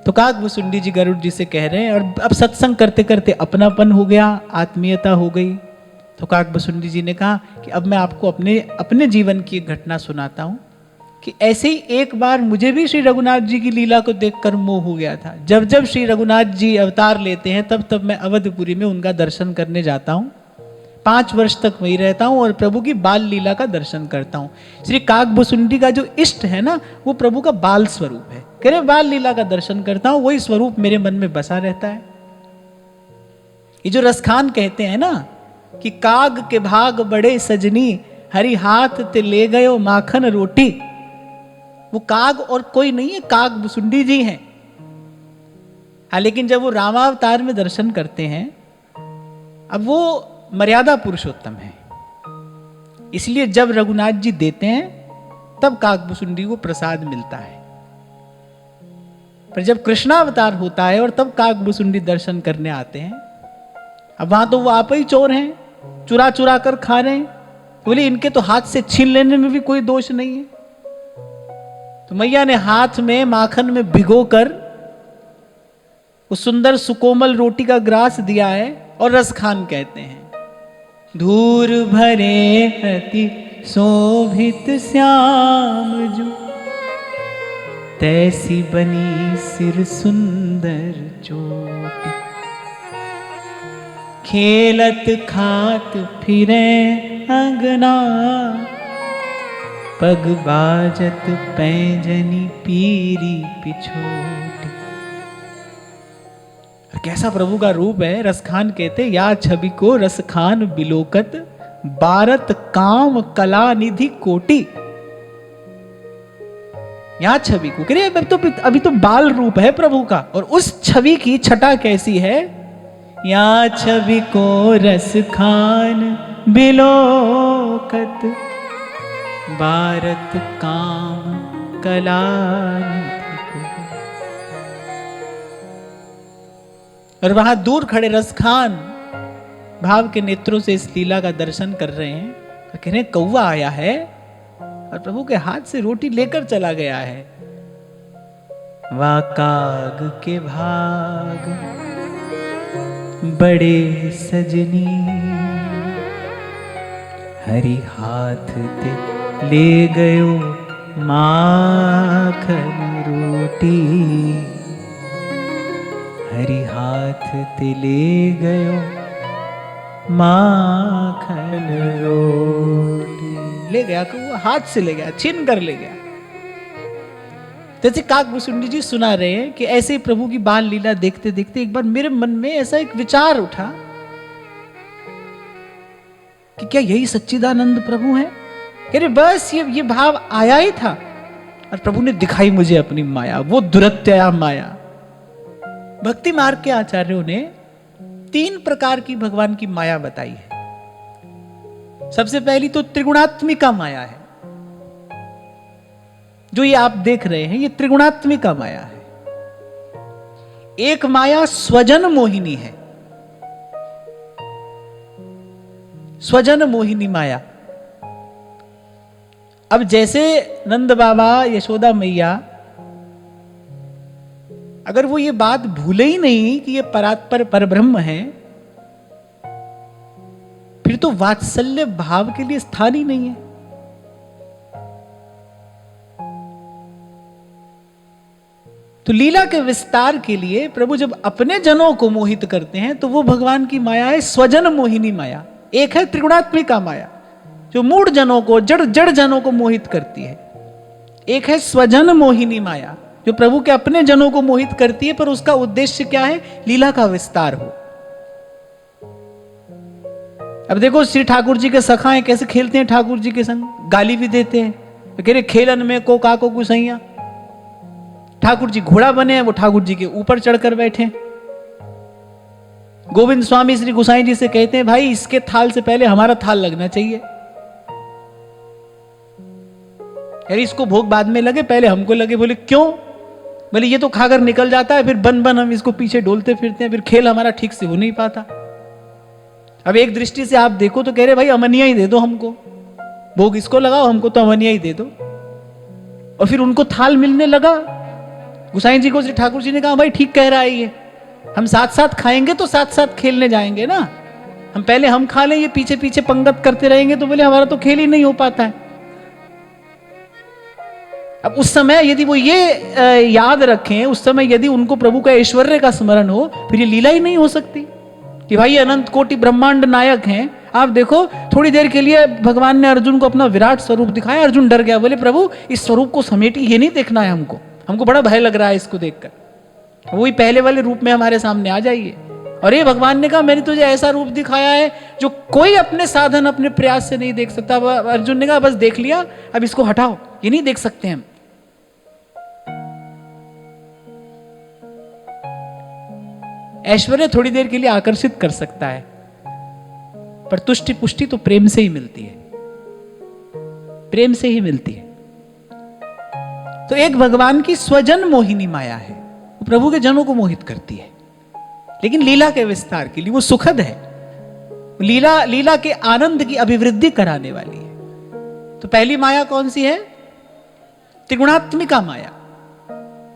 तो काकभुसुंडी जी गरुड़ जी से कह रहे हैं, और अब सत्संग करते करते अपनापन हो गया, आत्मीयता हो गई। तो काकभुसुंडी जी ने कहा कि अब मैं आपको अपने जीवन की एक घटना सुनाता हूं कि ऐसे ही एक बार मुझे भी श्री रघुनाथ जी की लीला को देखकर मोह हो गया था। जब जब श्री रघुनाथ जी अवतार लेते हैं तब तब मैं अवधपुरी में उनका दर्शन करने जाता हूं। 5 वर्ष तक वहीं रहता हूं और प्रभु की बाल लीला का दर्शन करता हूं। श्री काकभुसुंडी का जो इष्ट है ना, वो प्रभु का बाल स्वरूप है। कह रहे बाल लीला का दर्शन करता हूं, वही स्वरूप मेरे मन में बसा रहता है। ये जो रसखान कहते हैं ना कि काग के भाग बड़े सजनी, हरि हाथ ते ले गयो माखन रोटी, वो काग और कोई नहीं है, काकभुसुंडी जी हैं। हाँ, लेकिन जब वो रामावतार में दर्शन करते हैं, अब वो मर्यादा पुरुषोत्तम है, इसलिए जब रघुनाथ जी देते हैं तब काकभुसुंडी को प्रसाद मिलता है। पर जब कृष्णावतार होता है और तब काकभुसुंडी दर्शन करने आते हैं, अब वहां तो वो आप ही चोर हैं, चुरा चुरा कर खा रहे हैं। बोले इनके तो हाथ से छीन लेने में भी कोई दोष नहीं है। तो मैया ने हाथ में माखन में भिगोकर उस सुंदर सुकोमल रोटी का ग्रास दिया है और रसखान कहते हैं, धूर भरे अति शोभित श्याम जो, तैसी बनी सिर सुंदर चोटी, खेलत खात फिरे अंगना, पग बाजत पैंजनी पीरी पिछोटी। कैसा प्रभु का रूप है। रसखान कहते या छवि को रसखान बिलोकत, बारत काम कला निधि कोटि। या छवि को कह रहे अभी तो बाल रूप है प्रभु का, और उस छवि की छटा कैसी है। या छवि को रसखान बिलोकत, बारत काम कला निधि। और वहां दूर खड़े रसखान भाव के नेत्रों से इस लीला का दर्शन कर रहे हैं और कह रहे हैं कौवा आया है और प्रभु के हाथ से रोटी लेकर चला गया है। वाकाग के भाग बड़े सजनी, हरि हाथ ते ले गयो माखन रोटी, हरि हाथ ते ले गयो माखन रोटी। ले गया कि वो हाथ से ले गया, छीन कर ले गया। जैसे काकभुसुंडी जी सुना रहे हैं कि ऐसे ही प्रभु की बाल लीला देखते देखते एक बार मेरे मन में ऐसा एक विचार उठा कि क्या यही सच्चिदानंद प्रभु है। कह रहे बस ये भाव आया ही था और प्रभु ने दिखाई मुझे अपनी माया, वो दुरत्या माया। भक्ति मार्ग के आचार्यों ने 3 प्रकार की भगवान की माया बताई है। सबसे पहली तो त्रिगुणात्मिका माया है। जो ये आप देख रहे हैं ये त्रिगुणात्मिका माया है। एक माया स्वजन मोहिनी है, स्वजन मोहिनी माया। अब जैसे नंद बाबा यशोदा मैया अगर वो ये बात भूले ही नहीं कि ये परात्पर परब्रह्म है, फिर तो वात्सल्य भाव के लिए स्थान ही नहीं है। तो लीला के विस्तार के लिए प्रभु जब अपने जनों को मोहित करते हैं तो वो भगवान की माया है स्वजन मोहिनी माया। एक है त्रिगुणात्मिका माया जो मूढ़ जनों को, जड़ जनों को मोहित करती है। एक है स्वजन मोहिनी माया जो प्रभु के अपने जनों को मोहित करती है, पर उसका उद्देश्य क्या है, लीला का विस्तार हो। अब देखो श्री ठाकुर जी के सखा हैं कैसे खेलते हैं ठाकुर जी के संग, गाली भी देते हैं। तो कह रहे खेलन में को काको गुसैया। ठाकुर जी घोड़ा बने हैं, वो ठाकुर जी के ऊपर चढ़कर बैठे। गोविंद स्वामी श्री गुसाई जी से कहते हैं भाई इसके थाल से पहले हमारा थाल लगना चाहिए, यार इसको भोग बाद में लगे पहले हमको लगे। बोले क्यों? बोले ये तो खाकर निकल जाता है, फिर बन बन हम इसको पीछे डोलते फिरते हैं, फिर खेल हमारा ठीक से हो नहीं पाता। अब एक दृष्टि से आप देखो तो कह रहे भाई अमनिया ही दे दो हमको, भोग इसको लगाओ, हमको तो अमनिया ही दे दो। और फिर उनको थाल मिलने लगा गोसाई जी को श्री ठाकुर जी ने कहा भाई ठीक कह रहा है ये, हम साथ साथ खाएंगे तो साथ साथ खेलने जाएंगे ना, हम पहले हम खा लें, ये पीछे पीछे पंगत करते रहेंगे तो बोले हमारा तो खेल ही नहीं हो पाता है। अब उस समय यदि वो ये याद रखें, उस समय यदि उनको प्रभु का ऐश्वर्य का स्मरण हो, फिर ये लीला ही नहीं हो सकती कि भाई अनंत कोटि ब्रह्मांड नायक हैं। आप देखो थोड़ी देर के लिए भगवान ने अर्जुन को अपना विराट स्वरूप दिखाया, अर्जुन डर गया, बोले प्रभु इस स्वरूप को समेटी, ये नहीं देखना है हमको, हमको बड़ा भय लग रहा है इसको देखकर, वही पहले वाले रूप में हमारे सामने आ जाइए। और ये भगवान ने कहा मैंने तुझे ऐसा रूप दिखाया है जो कोई अपने साधन अपने प्रयास से नहीं देख सकता। अर्जुन ने कहा बस देख लिया, अब इसको हटाओ, ये नहीं देख सकते हम। ऐश्वर्य थोड़ी देर के लिए आकर्षित कर सकता है, पर तुष्टि पुष्टि तो प्रेम से ही मिलती है, प्रेम से ही मिलती है। तो एक भगवान की स्वजन मोहिनी माया है, वो प्रभु के जनों को मोहित करती है, लेकिन लीला के विस्तार के लिए वो सुखद है, लीला के आनंद की अभिवृद्धि कराने वाली है। तो पहली माया कौन सी है? त्रिगुणात्मिका माया,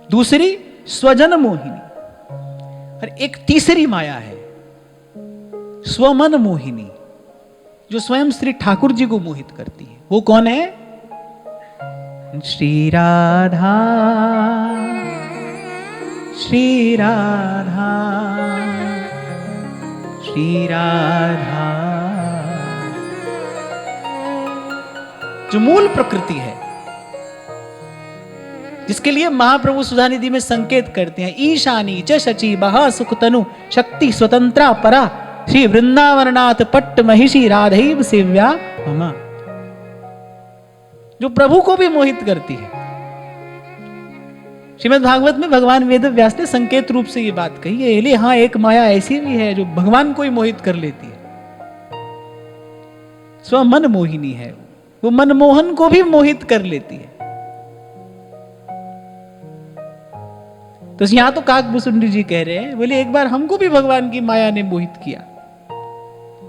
दूसरी स्वजन मोहिनी, और एक तीसरी माया है स्वमन मोहिनी, जो स्वयं श्री ठाकुर जी को मोहित करती है। वो कौन है? श्री राधा, श्री राधा, श्री राधा, जो मूल प्रकृति है, जिसके लिए महाप्रभु सुधानिधि में संकेत करते हैं, ईशानी च शची बहा सुख तनु शक्ति स्वतंत्रा परा श्री वृंदावननाथ पट्ट महिषी राधैव सेव्या ममा, जो प्रभु को भी मोहित करती है। श्रीमद् भागवत में भगवान वेद व्यास ने संकेत रूप से ये बात कही है, ले हाँ एक माया ऐसी भी है जो भगवान को ही मोहित कर लेती है, स्वमन मोहिनी है, वो मनमोहन को भी मोहित कर लेती है। तो यहां तो काकभूषुंडी जी कह रहे हैं, बोले एक बार हमको भी भगवान की माया ने मोहित किया,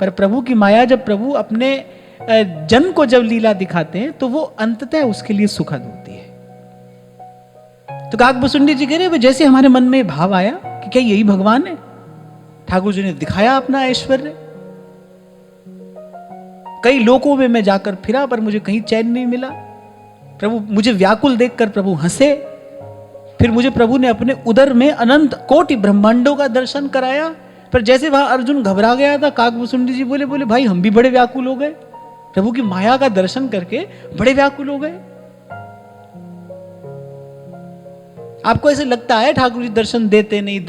पर प्रभु की माया जब प्रभु अपने जन को जब लीला दिखाते हैं तो वो अंततः उसके लिए सुखद होती है। तो काकभूषुंडी जी कह रहे हैं जैसे हमारे मन में भाव आया कि क्या यही भगवान है, ठाकुर जी ने दिखाया अपना ऐश्वर्य, कई लोकों में मैं जाकर फिरा पर मुझे कहीं चैन नहीं मिला, प्रभु मुझे व्याकुल देखकर प्रभु हंसे, फिर मुझे प्रभु ने अपने उदर में अनंत कोटि ब्रह्मांडों का दर्शन कराया। पर जैसे वहां अर्जुन घबरा गया था, काकभूषुंडी जी बोले भाई हम भी बड़े व्याकुल हो गए, प्रभु की माया का दर्शन करके बड़े व्याकुल हो गए। आपको ऐसे लगता है ठाकुर जी दर्शन देते नहीं,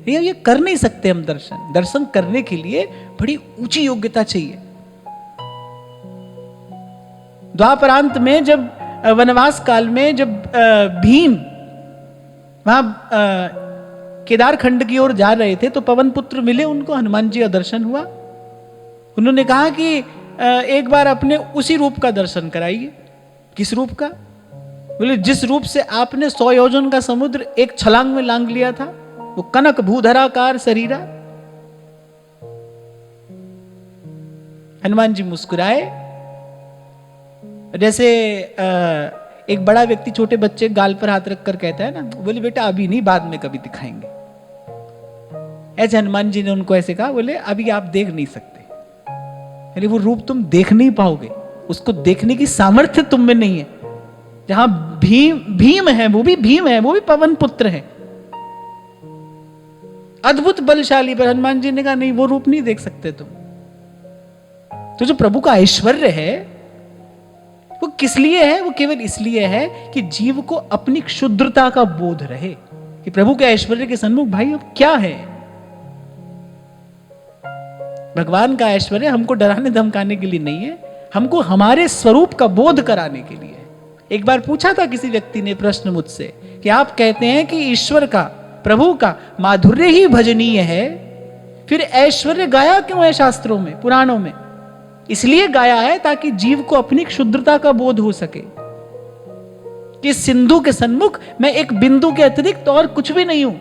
ये कर नहीं सकते हम दर्शन, दर्शन करने के लिए बड़ी ऊंची योग्यता चाहिए। द्वापरांत में जब वनवास काल में जब भीम वहां केदार खंड की ओर जा रहे थे तो पवन पुत्र मिले उनको, हनुमान जी का दर्शन हुआ। उन्होंने कहा कि एक बार अपने उसी रूप का दर्शन कराइए। किस रूप का? बोले जिस रूप से आपने 100 योजन का समुद्र एक छलांग में लांग लिया था, वो कनक भूधराकार शरीरा। हनुमान जी मुस्कुराए, जैसे एक बड़ा व्यक्ति छोटे बच्चे गाल पर हाथ रखकर कहता है ना, बोले बेटा अभी नहीं, बाद में कभी दिखाएंगे। ऐसे हनुमान जी ने उनको ऐसे कहा, बोले अभी आप देख नहीं सकते, अरे वो रूप तुम देख नहीं पाओगे, उसको देखने की सामर्थ्य तुम में नहीं है। जहां भीम है वो भी भीम है, वो भी पवन पुत्र है, अद्भुत बलशाली। पर हनुमान जी ने कहा नहीं, वो रूप नहीं देख सकते तुम। तो जो प्रभु का ऐश्वर्य है वो किस लिए है? वो केवल इसलिए है कि जीव को अपनी क्षुद्रता का बोध रहे कि प्रभु के ऐश्वर्य के सन्मुख भाई अब क्या है। भगवान का ऐश्वर्य हमको डराने धमकाने के लिए नहीं है, हमको हमारे स्वरूप का बोध कराने के लिए। एक बार पूछा था किसी व्यक्ति ने प्रश्न मुझसे कि आप कहते हैं कि ईश्वर का, प्रभु का माधुर्य ही भजनीय है, फिर ऐश्वर्य गाया क्यों है शास्त्रों में, पुराणों में? इसलिए गाया है ताकि जीव को अपनी क्षुद्रता का बोध हो सके कि सिंधु के सन्मुख मैं एक बिंदु के अतिरिक्त और कुछ भी नहीं हूं।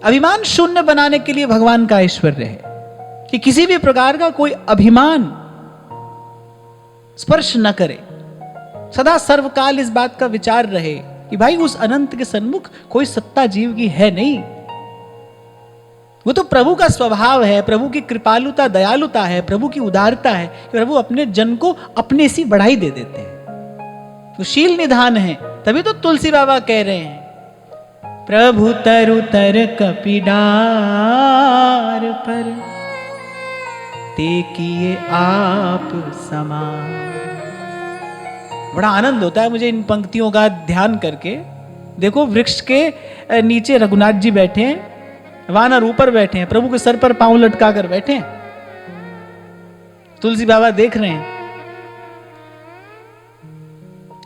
अभिमान शून्य बनाने के लिए भगवान का ऐश्वर्य है कि किसी भी प्रकार का कोई अभिमान स्पर्श न करे, सदा सर्वकाल इस बात का विचार रहे कि भाई उस अनंत के सन्मुख कोई सत्ता जीव की है नहीं। वो तो प्रभु का स्वभाव है, प्रभु की कृपालुता दयालुता है, प्रभु की उदारता है कि प्रभु अपने जन को अपने सी बढ़ाई दे देते हैं। वो शील निधान है। तभी तो तुलसी बाबा कह रहे हैं प्रभु तरु तर कपिडार पर ते किए आप समान। बड़ा आनंद होता है मुझे इन पंक्तियों का ध्यान करके। देखो वृक्ष के नीचे रघुनाथ जी बैठे हैं, वानर ऊपर बैठे हैं, प्रभु के सर पर पांव लटका कर बैठे हैं, तुलसी बाबा देख रहे हैं।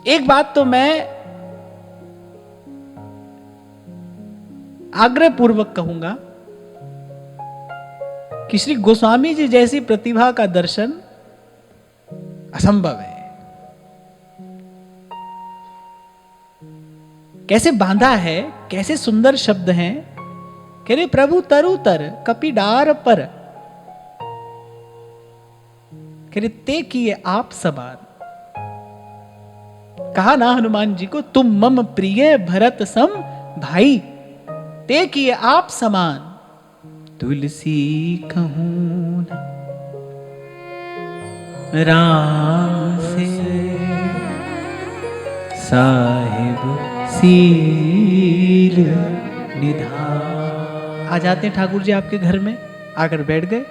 एक बात तो मैं आग्रह पूर्वक कहूंगा कि श्री गोस्वामी जी जैसी प्रतिभा का दर्शन असंभव है। कैसे बांधा है, कैसे सुंदर शब्द हैं। कह रहे प्रभु तरु तर कपिडार पर कह रहे ते किए आप समान। कहा ना हनुमान जी को तुम मम प्रिय भरत सम भाई, ते किए आप समान। तुलसी कहूं ना राम से साहिब सील निधान। आ जाते हैं ठाकुर जी आपके घर में, आकर बैठ गए।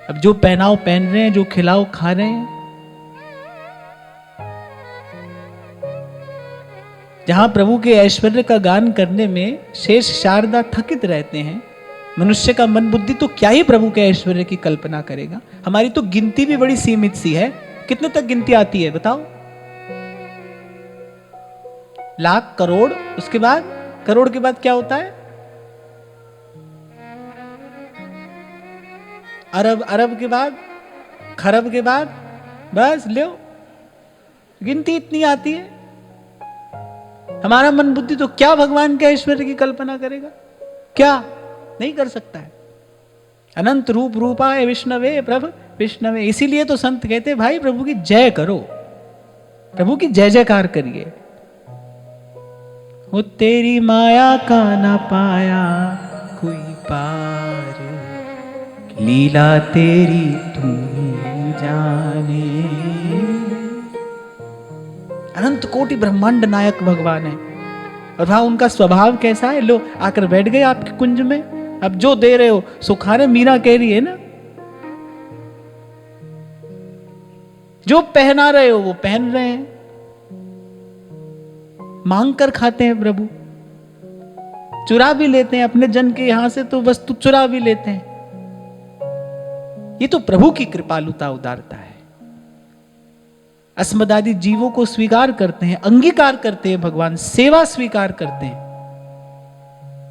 अब जो पहनाव पहन रहे हैं, जो खिलाओ खा रहे हैं, जहां प्रभु के ऐश्वर्य का गान करने में शेष शारदा थकित रहते हैं, मनुष्य का मन बुद्धि तो क्या ही प्रभु के ऐश्वर्य की कल्पना करेगा। हमारी तो गिनती भी बड़ी सीमित सी है। कितने तक गिनती आती है बताओ? लाख, करोड़, उसके बाद करोड़ के बाद क्या होता है? अरब, अरब के बाद खरब के बाद बस लो, गिनती इतनी आती है। हमारा मन बुद्धि तो क्या भगवान के ऐश्वर्य की कल्पना करेगा? क्या नहीं कर सकता है। अनंत रूप रूपाय विष्णवे प्रभु विष्णवे। इसीलिए तो संत कहते हैं भाई प्रभु की जय करो, प्रभु की जय जयकार करिए। वो तेरी माया का ना पाया कोई पार, लीला तेरी तू जाने। अनंत कोटि ब्रह्मांड नायक भगवान है। और वहां उनका स्वभाव कैसा है? लो आकर बैठ गए आपके कुंज में। अब जो दे रहे हो सो खा रहे। मीरा कह रही है ना, जो पहना रहे हो वो पहन रहे हैं। मांग कर खाते हैं प्रभु, चुरा भी लेते हैं अपने जन के यहां से, तो वस्तु चुरा भी लेते हैं। ये तो प्रभु की कृपालुता उदारता है। अस्मदादि जीवों को स्वीकार करते हैं, अंगीकार करते हैं, भगवान सेवा स्वीकार करते हैं।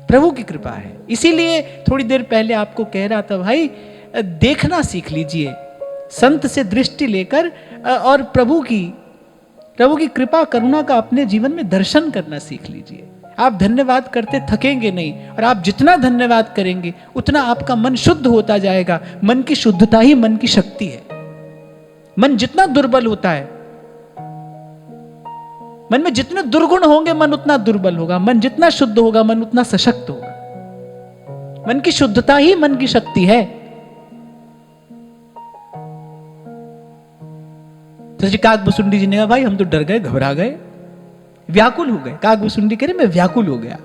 प्रभु की कृपा है। इसीलिए थोड़ी देर पहले आपको कह रहा था भाई देखना सीख लीजिए, संत से दृष्टि लेकर, और प्रभु की कृपा करुणा का अपने जीवन में दर्शन करना सीख लीजिए। आप धन्यवाद करते थकेंगे नहीं, और आप जितना धन्यवाद करेंगे उतना आपका मन शुद्ध होता जाएगा। मन की शुद्धता ही मन की शक्ति है। मन जितना दुर्बल होता है, मन में जितने दुर्गुण होंगे मन उतना दुर्बल होगा। मन जितना शुद्ध होगा मन उतना सशक्त होगा। मन की शुद्धता ही मन की शक्ति है। तो जी काकभुसुंडी जी ने कहा भाई हम तो डर गए, घबरा गए, व्याकुल हो गए। काकभुसुंडी कह रहे मैं व्याकुल हो गया।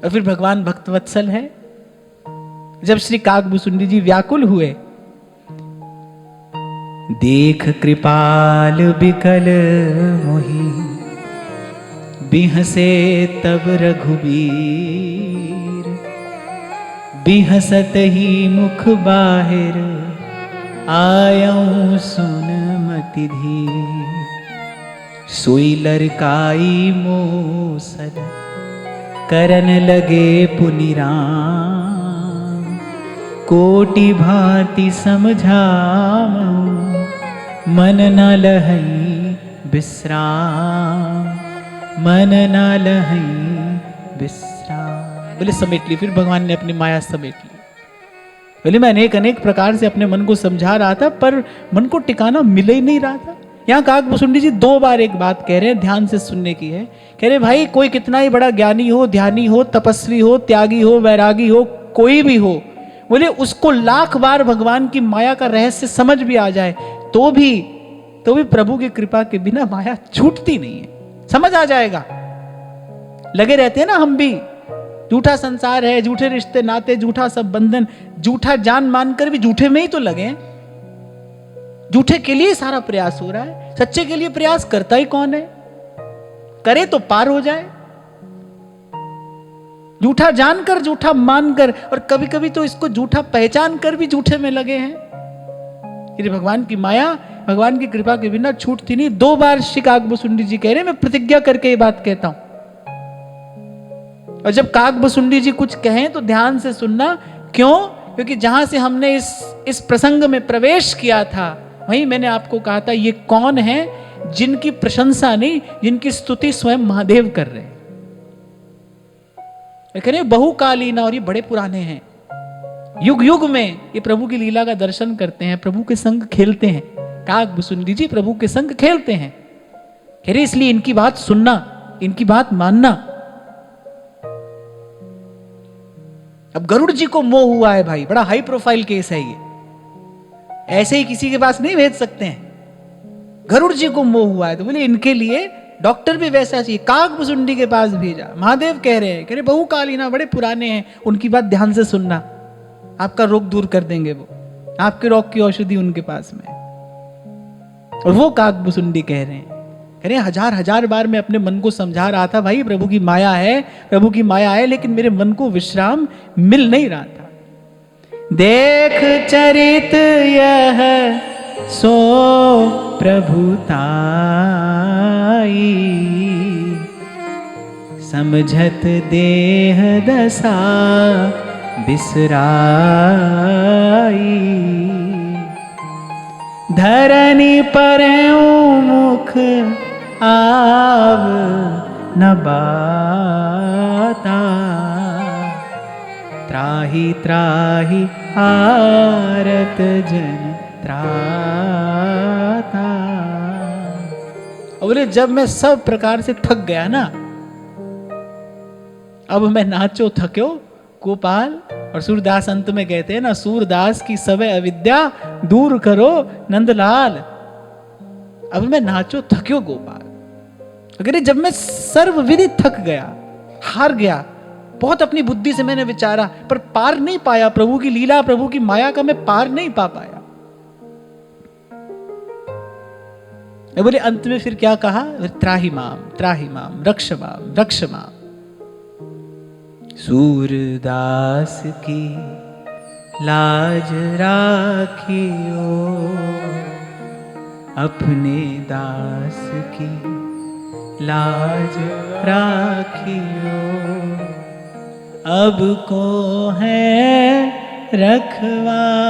और फिर भगवान भक्तवत्सल है। जब श्री काकभुसुंडी जी व्याकुल हुए, देख कृपाल बिकल मोहि, बिहसे तब रघुबीर, बिहसत ही मुख बाहिर, आयऊं सुन मति धीर, सोई लरकाई मोसल, करन लगे पुनिराम, कोटि भांति समझाऊं, मन न लहई विश्राम, मन न लहई विश्राम। बोले समेट ली। फिर भगवान ने अपनी माया समेट ली। बोले मैं अनेक अनेक प्रकार से अपने मन को समझा रहा था पर मन को टिकाना मिल ही नहीं रहा था। यहाँ काकभूषुंडी जी 2 बार एक बात कह रहे हैं, ध्यान से सुनने की है। कह रहे भाई कोई कितना ही बड़ा ज्ञानी हो, ध्यानी हो, तपस्वी हो, त्यागी हो, वैरागी हो, कोई भी हो, बोले उसको लाख बार भगवान की माया का रहस्य समझ भी आ जाए तो भी प्रभु की कृपा के बिना माया छूटती नहीं है। समझ आ जाएगा। लगे रहते हैं ना हम भी, झूठा संसार है, झूठे रिश्ते नाते, झूठा सब बंधन, झूठा जान मानकर भी झूठे में ही तो लगे हैं। झूठे के लिए सारा प्रयास हो रहा है, सच्चे के लिए प्रयास करता ही कौन है? करे तो पार हो जाए। झूठा जानकर, झूठा मानकर, और कभी कभी तो इसको झूठा पहचान कर भी झूठे में लगे हैं। भगवान की माया, भगवान की कृपा के बिना छूटती नहीं। 2 बार श्री काकभूषुंडी जी कह रहे हैं, मैं प्रतिज्ञा करके ये बात कहता हूं। और जब काकभूषुंडी जी कुछ कहें तो ध्यान से सुनना। क्यों? क्योंकि जहां से हमने इस प्रसंग में प्रवेश किया था, वहीं मैंने आपको कहा था ये कौन है जिनकी प्रशंसा नहीं, जिनकी स्तुति स्वयं महादेव कर रहे हैं। कह बहुकालीन, और ये बड़े पुराने हैं, युग युग में ये प्रभु की लीला का दर्शन करते हैं, प्रभु के संग खेलते हैं। काकभूषुंडी जी प्रभु के संग खेलते हैं। कह रहे इसलिए इनकी बात सुनना, इनकी बात मानना। अब गरुड़ जी को मोह हुआ है भाई, बड़ा हाई प्रोफाइल केस है ये, ऐसे ही किसी के पास नहीं भेज सकते हैं। गरुड़ जी को मोह हुआ है तो बोले इनके लिए डॉक्टर भी वैसा चाहिए। काकभूषुंडी के पास भेजा। महादेव कह रहे हैं, कह रहे बहुकालीना, बड़े पुराने हैं, उनकी बात ध्यान से सुनना, आपका रोग दूर कर देंगे वो, आपके रोग की औषधि उनके पास में। और वो काकभूषुंडी कह रहे हैं, कह रहे हजार हजार बार मैं अपने मन को समझा रहा था भाई प्रभु की माया है, प्रभु की माया है, लेकिन मेरे मन को विश्राम मिल नहीं रहा था। देख चरित यह सो प्रभुताई, समझत देह दशा बिसराई, धरनी पर मुख आव न बाता, त्राहि त्राहि आरत जन त्राता। बोले जब मैं सब प्रकार से थक गया ना, अब मैं नाचो थक्यो गोपाल। और सूरदास अंत में कहते हैं ना, सूरदास की सबे अविद्या दूर करो नंदलाल। अब मैं नाचो थक्यो गोपाल। अगर जब मैं सर्व विधि थक गया, हार गया, बहुत अपनी बुद्धि से मैंने विचारा पर पार नहीं पाया, प्रभु की लीला, प्रभु की माया का मैं पार नहीं पा पाया। बोले अंत में फिर क्या कहा? त्राहि माम रक्ष माम। सूरदास की लाज राखियो, अपने दास की लाज राखियो, अब को है रखवारी,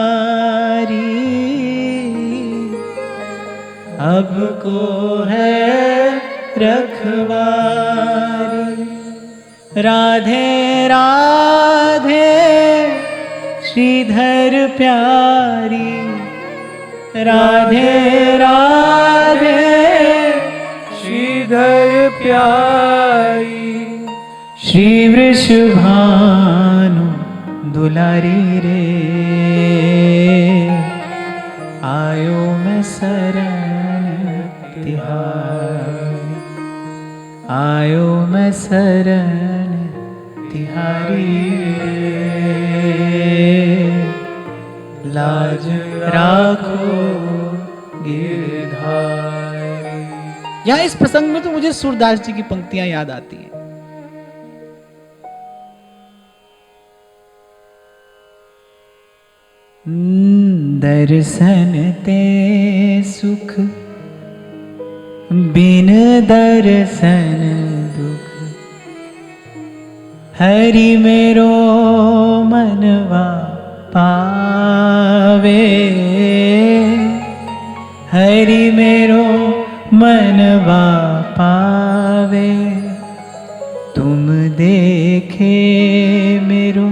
अब को है रखवारी। राधे राधे श्रीधर प्यारी, राधे राधे श्रीधर प्यारी, श्री वृषभानु दुलारी रे, आयो मैं शरण तिहारी, आयो मैं शरण तिहारी रे, लाज राखो गिरधारी। यहाँ इस प्रसंग में तो मुझे सूरदास जी की पंक्तियां याद आती हैं। दर्शन ते सुख बिन दर्शन दुख, हरि मेरो मनवा पावे, हरि मेरो मनवा पावे, तुम देखे मेरो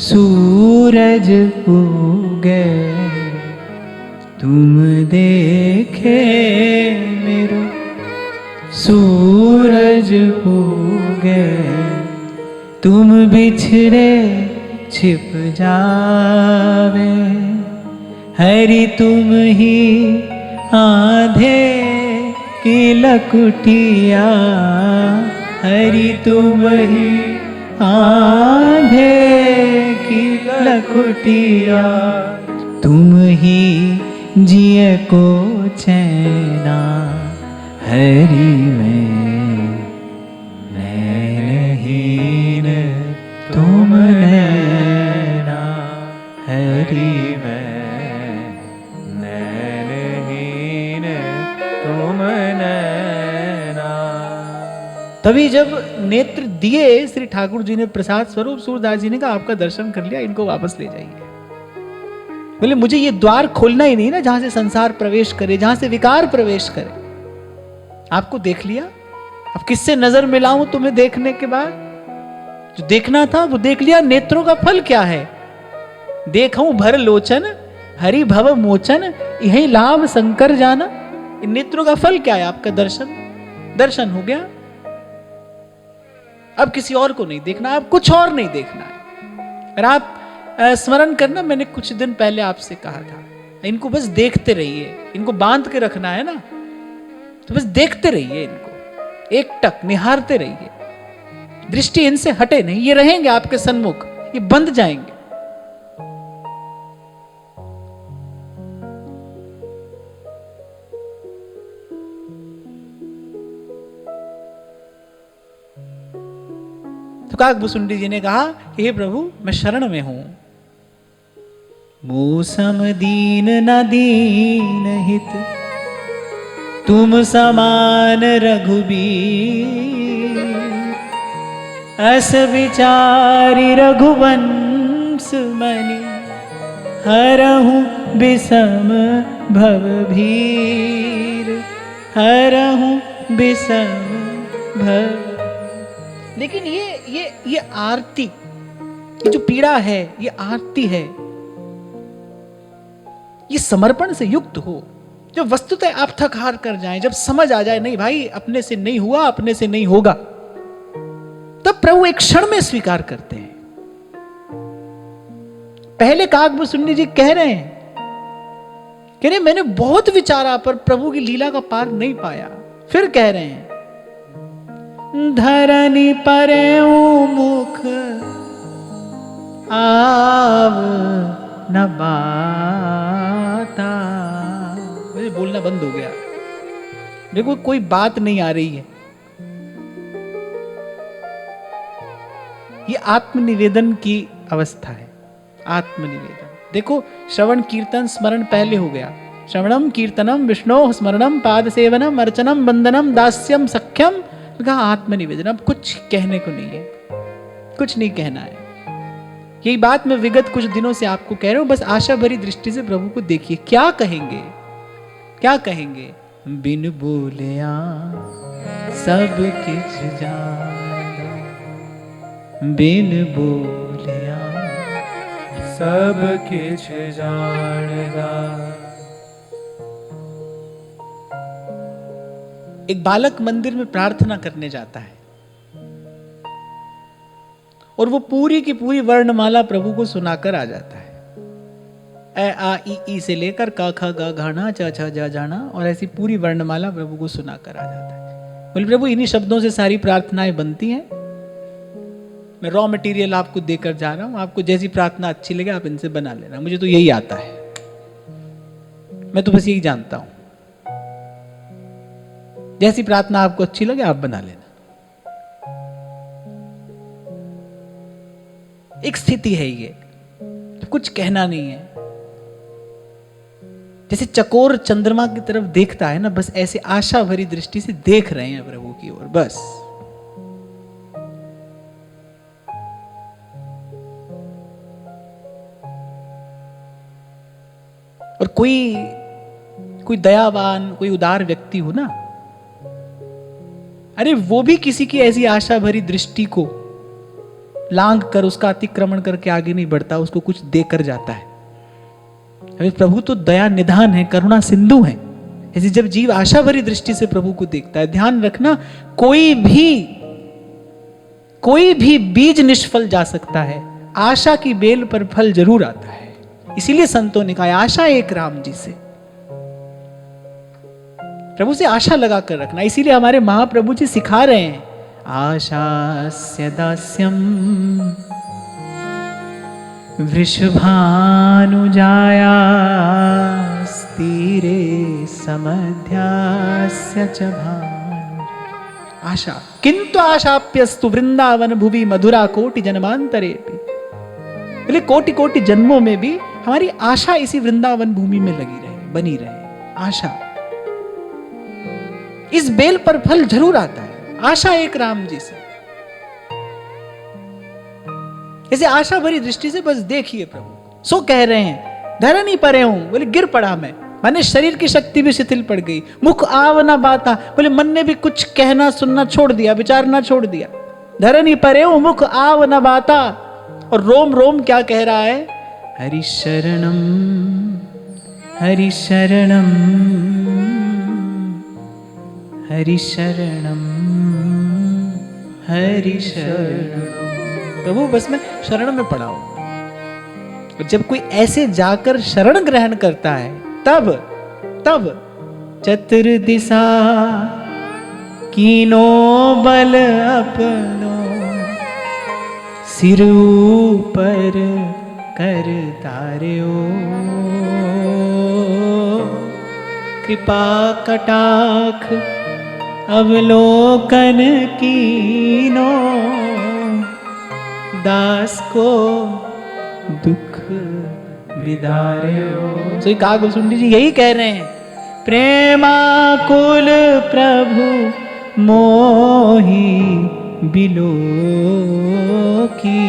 सूरज तुम देखे मेरो सूरज हो गए, तुम बिछड़े छिप जावे, हरि तुम ही आंधे की लकुटिया, हरि तुम ही आंधे की लकुटिया, तुम ही जिए को चैना, हरि में नैनहीन तुम नैना, हरि में नैनहीन तुम नैना। तभी जब नेत्र दिए श्री ठाकुर जी ने प्रसाद स्वरूप, सूरदास जी ने कहा आपका दर्शन कर लिया, इनको वापस ले जाइए। बोले मुझे ये द्वार खोलना ही नहीं ना जहां से संसार प्रवेश करे, जहां से विकार प्रवेश करे। आपको देख लिया, अब किससे नजर मिलाऊं तुम्हें देखने के बाद? जो देखना था वो देख लिया। नेत्रों का फल क्या है? देखूं भर लोचन, हरि भव मोचन, यही लाभ शंकर जाना। इन नेत्रों का फल क्या है? आपका दर्शन। दर्शन हो गया, अब किसी और को नहीं देखना, अब कुछ और नहीं देखना है। और आप स्मरण करना, मैंने कुछ दिन पहले आपसे कहा था, इनको बस देखते रहिए, इनको बांध के रखना है ना, तो बस देखते रहिए इनको, एक टक निहारते रहिए, दृष्टि इनसे हटे नहीं, ये रहेंगे आपके सन्मुख, ये बंध जाएंगे। तो काकभुसुंडी जी ने कहा कि हे प्रभु मैं शरण में हूं, मूसम दीन न दीन हित, तुम समान रघुबीर, अस विचारी रघुवंश मणि, हरहूं विषम भवभीर, हरहूं विषम भव। लेकिन ये आरती, ये जो पीड़ा है, ये आरती है, ये समर्पण से युक्त हो। जब वस्तुतः आप थक हार कर जाएं, जब समझ आ जाए नहीं भाई अपने से नहीं हुआ, अपने से नहीं होगा, तब प्रभु एक क्षण में स्वीकार करते हैं। पहले काकभुसुंडी जी कह रहे हैं, कह रहे मैंने बहुत विचारा पर प्रभु की लीला का पार नहीं पाया। फिर कह रहे हैं धरनी परे मुख आव न बाता। मुझे बोलना बंद हो गया, देखो कोई बात नहीं आ रही है। ये आत्मनिवेदन की अवस्था है, आत्मनिवेदन। देखो श्रवण कीर्तन स्मरण पहले हो गया, श्रवणम कीर्तनम विष्णु स्मरणम पाद सेवनम अर्चनम वंदनम दास्यम सख्यम, कहा आत्मनिवेदन। अब कुछ कहने को नहीं है, कुछ नहीं कहना है। यही बात मैं विगत कुछ दिनों से आपको कह रहा हूं, बस आशा भरी दृष्टि से प्रभु को देखिए, क्या कहेंगे, क्या कहेंगे। बिन बोलिया सब किछ जाना, बिन बोलिया सब किछ जानदा। एक बालक मंदिर में प्रार्थना करने जाता है और वो पूरी की पूरी वर्णमाला प्रभु को सुनाकर आ जाता है। ए आ ई से लेकर का खा गा घाना चा छा जा जाना, और ऐसी पूरी वर्णमाला प्रभु को सुनाकर आ जाता है। बोले प्रभु इन्हीं शब्दों से सारी प्रार्थनाएं बनती हैं, मैं रॉ मटेरियल आपको देकर जा रहा हूं, आपको जैसी प्रार्थना अच्छी लगे आप इनसे बना लेना, मुझे तो यही आता है, मैं तो बस यही जानता हूं, जैसी प्रार्थना आपको अच्छी लगे आप बना लेना। एक स्थिति है ये, तो कुछ कहना नहीं है। जैसे चकोर चंद्रमा की तरफ देखता है ना, बस ऐसे आशा भरी दृष्टि से देख रहे हैं प्रभु की ओर, बस। और कोई दयावान, कोई उदार व्यक्ति हो ना, अरे वो भी किसी की ऐसी आशा भरी दृष्टि को लांघ कर, उसका अतिक्रमण करके आगे नहीं बढ़ता, उसको कुछ देकर जाता है। अभी प्रभु तो दया निधान है, करुणा सिंधु है। ऐसे जब जीव आशा भरी दृष्टि से प्रभु को देखता है, ध्यान रखना कोई भी बीज निष्फल जा सकता है, आशा की बेल पर फल जरूर आता है। इसीलिए संतों ने कहा आशा एक राम जी से, प्रभु से आशा लगा कर रखना। इसीलिए हमारे महाप्रभु जी सिखा रहे हैं आशास्य दास्यम वृषभानुजायास्तीरे समध्यास्य च भानु। आशा किंतु आशाप्यस्तु वृंदावन भुवि मधुरा कोटि जन्मांतरे। बोले कोटि कोटि जन्मों में भी हमारी आशा इसी वृंदावन भूमि में लगी रहे, बनी रहे। आशा इस बेल पर फल जरूर आता है। आशा एक राम जी से, इसे आशा भरी दृष्टि से बस देखिए प्रभु। सो कह रहे हैं धरा नहीं पड़े हूं, बोले गिर पड़ा मैं, माने शरीर की शक्ति भी शिथिल पड़ गई। मुख आव ना बाता, बोले मन ने भी कुछ कहना सुनना छोड़ दिया, विचारना छोड़ दिया। धरा नहीं पड़े हूं, मुख आव ना बाता, और रोम रोम क्या कह रहा है, हरि शरणम हरि शरणम हरि शरणम हरि शरणम। प्रभु बस मैं शरण में पड़ा हूं। जब कोई ऐसे जाकर शरण ग्रहण करता है तब चतुर्दिशा कीनो बल अपनो सिर ऊपर कर तार्यो। कृपा कटाक्ष अवलोकन कीनो दास को दुख विदार्यो। तो कागभूषुंडी जी यही कह रहे हैं, प्रेमाकुल प्रभु मोहि बिलो की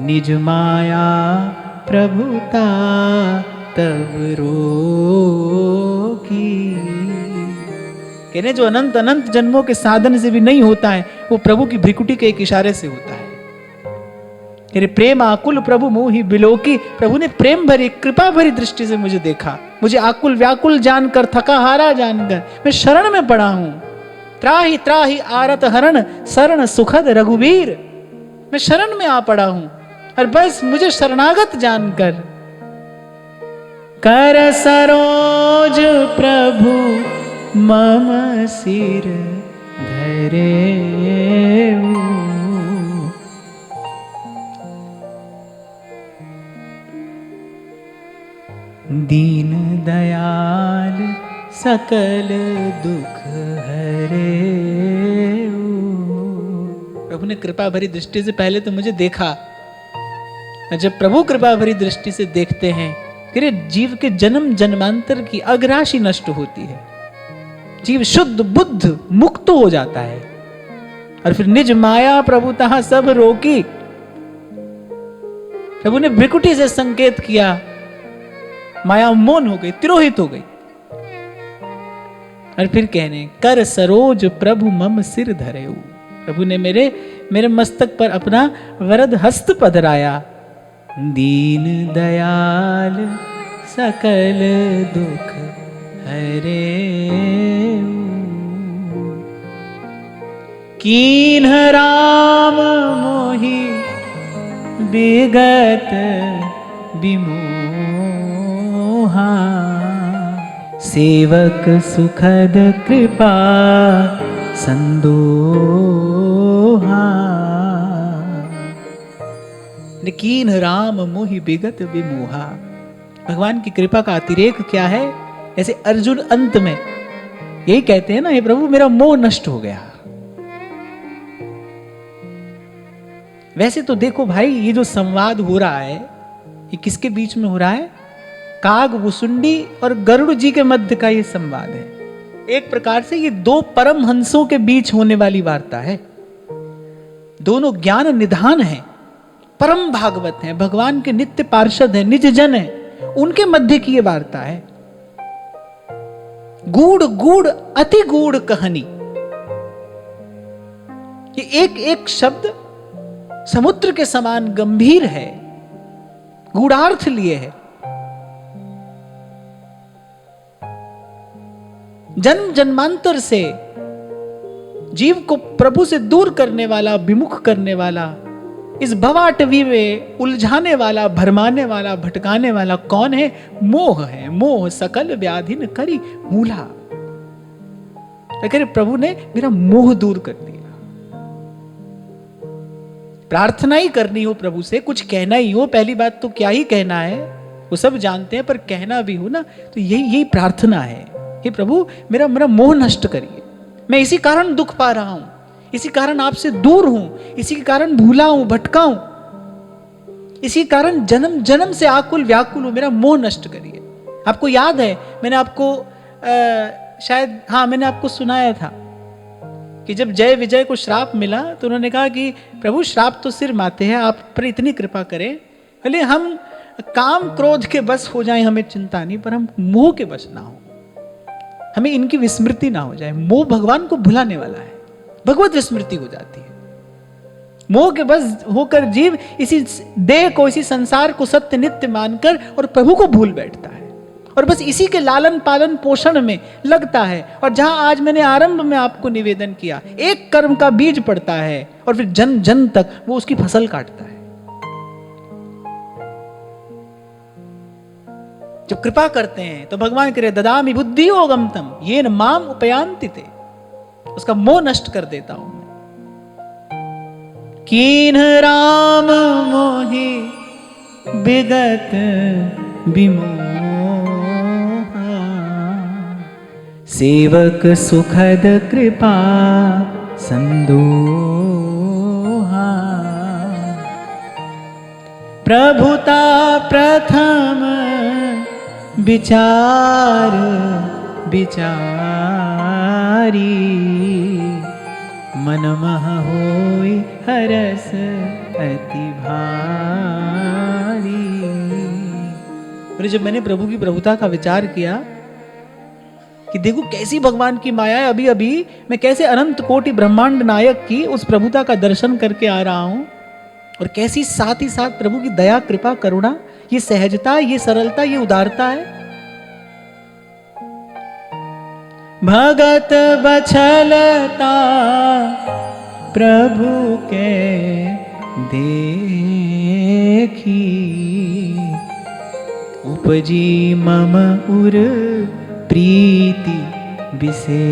निज माया प्रभुता तब रोकी। कहने जो अनंत अनंत जन्मों के साधन से भी नहीं होता है, वो प्रभु की भ्रिकुटी के एक इशारे से होता है। तेरे प्रेम आकुल प्रभु मोहि बिलोकी। प्रभु ने प्रेम भरी कृपा भरी दृष्टि से मुझे देखा, मुझे आकुल व्याकुल जानकर, थका हारा जानकर मैं शरण में पड़ा हूं। त्राहि त्राहि आरत हरण शरण सुखद रघुवीर। मैं शरण में आ पड़ा हूं और बस मुझे शरणागत जानकर कर सरोज प्रभु मम सिर धरे। दीन दयाल सकल दुख हरे। प्रभु ने कृपा भरी दृष्टि से पहले तो मुझे देखा। जब प्रभु कृपा भरी दृष्टि से देखते हैं, फिर जीव के जन्म जन्मांतर की अघराशि नष्ट होती है, जीव शुद्ध बुद्ध मुक्त हो जाता है और फिर निज माया प्रभु तहां सब रोकी। प्रभु ने भ्रिकुटी से संकेत किया, माया मौन हो गई, तिरोहित हो गई। और फिर कहने कर सरोज प्रभु मम सिर धरे। प्रभु ने मेरे मस्तक पर अपना वरद हस्त पधराया। दीन दयाल सकल दुख हरे। कीन्ह राम मोहि विगत विमोहा। सेवक सुखद कृपा संदोहा। कीन्ह राम मोहि विगत विमोहा। भगवान की कृपा का अतिरेक क्या है? ऐसे अर्जुन अंत में यही कहते हैं ना, हे प्रभु मेरा मोह नष्ट हो गया। वैसे तो देखो भाई, ये जो संवाद हो रहा है ये किसके बीच में हो रहा है? कागभूषुंडी और गरुड़ जी के मध्य का ये संवाद है। एक प्रकार से ये दो परम हंसों के बीच होने वाली वार्ता है। दोनों ज्ञान निधान हैं, परम भागवत हैं, भगवान के नित्य पार्षद हैं, निज जन हैं, उनके मध्य की ये वार्ता है। गूढ़ गूढ़ अति गूढ़ कहानी। ये एक एक शब्द समुद्र के समान गंभीर है गूढ़ार्थ लिए है। जन्म जन्मांतर से जीव को प्रभु से दूर करने वाला, विमुख करने वाला, इस भवाटवी में उलझाने वाला, भरमाने वाला, भटकाने वाला कौन है? मोह है। मोह सकल व्याधिन करी मूला। प्रभु ने मेरा मोह दूर कर दिया। प्रार्थना ही करनी हो प्रभु से, कुछ कहना ही हो, पहली बात तो क्या ही कहना है, वो सब जानते हैं, पर कहना भी हो ना, तो यही प्रार्थना है। हे प्रभु, मेरा मोह नष्ट करिए। मैं इसी कारण दुख पा रहा हूं, इसी कारण आपसे दूर हूं, इसी के कारण भूला हूं, भटका हूं, इसी कारण जन्म जन्म से आकुल व्याकुल हूं, मेरा मोह नष्ट करिए। आपको याद है, मैंने आपको शायद, हाँ, मैंने आपको सुनाया था कि जब जय विजय को श्राप मिला तो उन्होंने कहा कि प्रभु, श्राप तो सिर माते हैं, आप पर इतनी कृपा करें, भले हम काम क्रोध के बस हो जाएं, हमें चिंता नहीं, पर हम मोह के बस ना हो, हमें इनकी विस्मृति ना हो जाए। मोह भगवान को भुलाने वाला है, भगवत विस्मृति हो जाती है। मोह के बस होकर जीव इसी देह को, इसी संसार को सत्य नित्य मानकर और प्रभु को भूल बैठता है, और बस इसी के लालन पालन पोषण में लगता है। और जहां आज मैंने आरंभ में आपको निवेदन किया, एक कर्म का बीज पड़ता है और फिर जन जन तक वो उसकी फसल काटता है। जब कृपा करते हैं तो भगवान करे ददामि बुद्धि योगम तम येन माम उपयांति ते, उसका मोह नष्ट कर देता हूं। कीन्ह राम मोहि विगत विमोहा, सेवक सुखद कृपा संदोहा, प्रभुता प्रथम विचार विचारी, मन मह होई हरस अति भारी। और जब मैंने प्रभु की प्रभुता का विचार किया कि देखो कैसी भगवान की माया है, अभी अभी मैं कैसे अनंत कोटि ब्रह्मांड नायक की उस प्रभुता का दर्शन करके आ रहा हूं, और कैसी साथ ही साथ प्रभु की दया कृपा करुणा, ये सहजता, ये सरलता, ये उदारता है। भगत बछलता प्रभु के देखी, उपजी मम उर प्रीति विसेखी।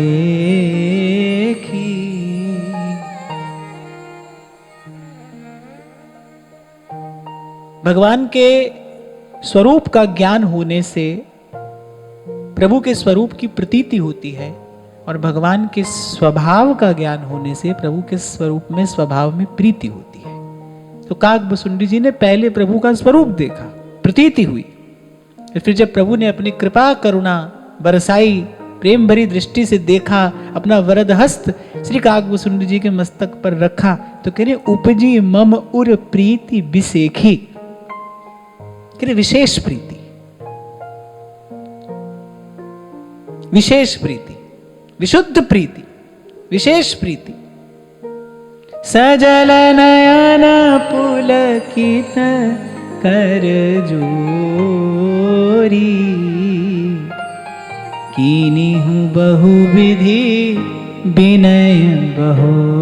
भगवान के स्वरूप का ज्ञान होने से प्रभु के स्वरूप की प्रतीति होती है, और भगवान के स्वभाव का ज्ञान होने से प्रभु के स्वरूप में, स्वभाव में प्रीति होती है। तो काकभुसुंडी जी ने पहले प्रभु का स्वरूप देखा, प्रतीति हुई, फिर जब प्रभु ने अपनी कृपा करुणा बरसाई, प्रेम भरी दृष्टि से देखा, अपना वरद हस्त श्री काकभुसुंडी जी के मस्तक पर रखा, तो कह रहे उपजी मम उर प्रीति विसेखी, कह रहे विशेष प्रीति, विशेष प्रीति, विशुद्ध प्रीति, विशेष प्रीति। सजल नयन पुलकित कर जोरी, कीनिहु बहु विधि विनय बहोरी।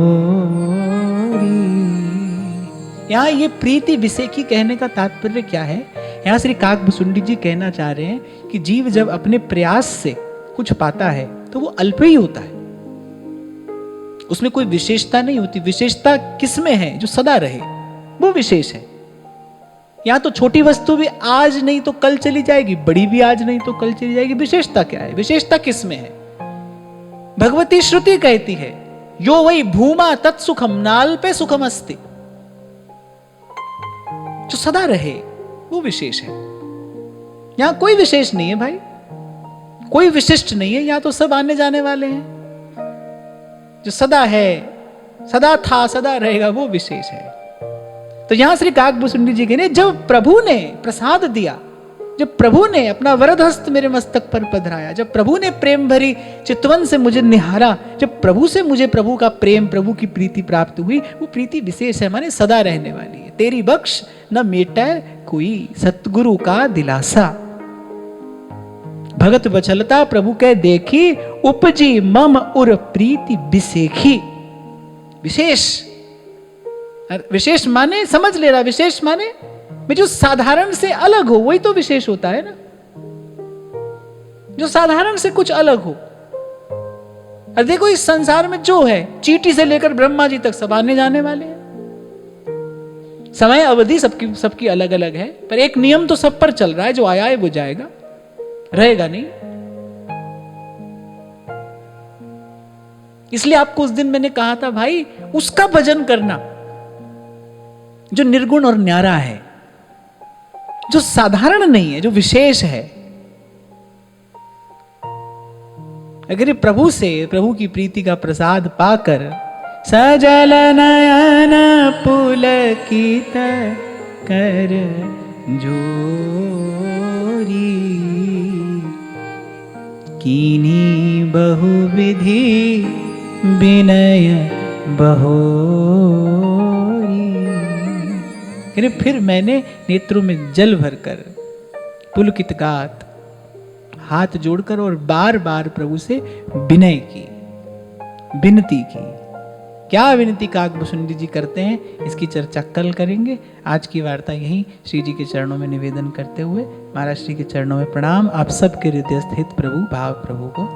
यहां ये प्रीति विसेखी कहने का तात्पर्य क्या है? यहां श्री काकभुसुंडी जी कहना चाह रहे हैं कि जीव जब अपने प्रयास से कुछ पाता है तो वो अल्प ही होता है, उसमें कोई विशेषता नहीं होती। विशेषता किसमें है? जो सदा रहे, वो विशेष है। यहां तो छोटी वस्तु भी आज नहीं तो कल चली जाएगी, बड़ी भी आज नहीं तो कल चली जाएगी। विशेषता क्या है? विशेषता किसमें है? भगवती श्रुति कहती है, यो वही भूमा तत्सुखम नाल्पे सुखम अस्ति, जो सदा रहे वो विशेष है। यहां कोई विशेष नहीं है भाई, कोई विशिष्ट नहीं है। यहां तो सब आने जाने वाले हैं। जो सदा है, सदा था, सदा रहेगा, वो विशेष है। तो यहां श्री काकभुसुंडी जी के ने जब प्रभु ने प्रसाद दिया जब प्रभु ने अपना वरद हस्त मेरे मस्तक पर पधराया, जब प्रभु ने प्रेम भरी चितवन से मुझे निहारा, जब प्रभु से मुझे प्रभु का प्रेम, प्रभु की प्रीति प्राप्त हुई, वो प्रीति विशेष है, माने सदा रहने वाली है। तेरी बख्श न मेटै कोई, सतगुरु का दिलासा। भगत बचलता प्रभु के देखी, उपजी मम उर प्रीति बिसेखी। विशेष, विशेष माने समझ ले रहा, विशेष माने में जो साधारण से अलग हो वही तो विशेष होता है ना, जो साधारण से कुछ अलग हो। और देखो इस संसार में जो है, चींटी से लेकर ब्रह्मा जी तक सब आने जाने वाले हैं। समय अवधि सबकी अलग अलग है, पर एक नियम तो सब पर चल रहा है, जो आया है वो जाएगा, रहेगा नहीं। इसलिए आपको उस दिन मैंने कहा था भाई, उसका भजन करना जो निर्गुण और न्यारा है, जो साधारण नहीं है, जो विशेष है। अगर ये प्रभु से, प्रभु की प्रीति का प्रसाद पाकर, सजल नयन पुलकित कर जोरी, कीनी बहुविधि विनय बहोरी। फिर मैंने नेत्रों में जल भरकर, पुलकित गात, हाथ जोड़कर और बार बार प्रभु से विनय की, विनती की। क्या विनती काकभूषुंडी जी करते हैं, इसकी चर्चा कल करेंगे। आज की वार्ता यही श्री जी के चरणों में निवेदन करते हुए, महाराज श्री के चरणों में प्रणाम। आप सबके हृदय स्थित प्रभु भाव प्रभु को